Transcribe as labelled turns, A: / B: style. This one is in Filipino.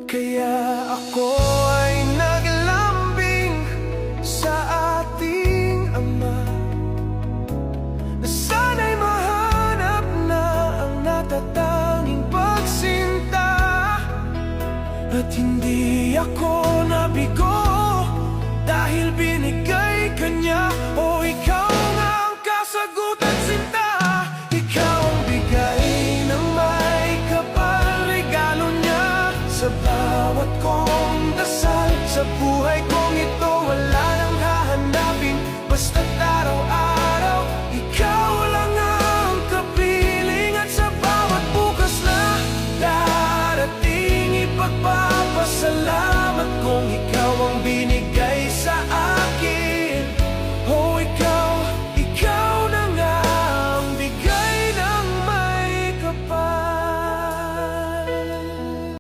A: Kaya ako ay naglambing sa ating Ama, na sana'y mahanap na ang natatanging pagsinta. At hindi ako nabigo dahil binigay ka niya. O ikaw nga ang kasagutan, sinta. Ikaw ang bigay na may kapal, regalo niya sa bawat kong dasal sa buhay ko.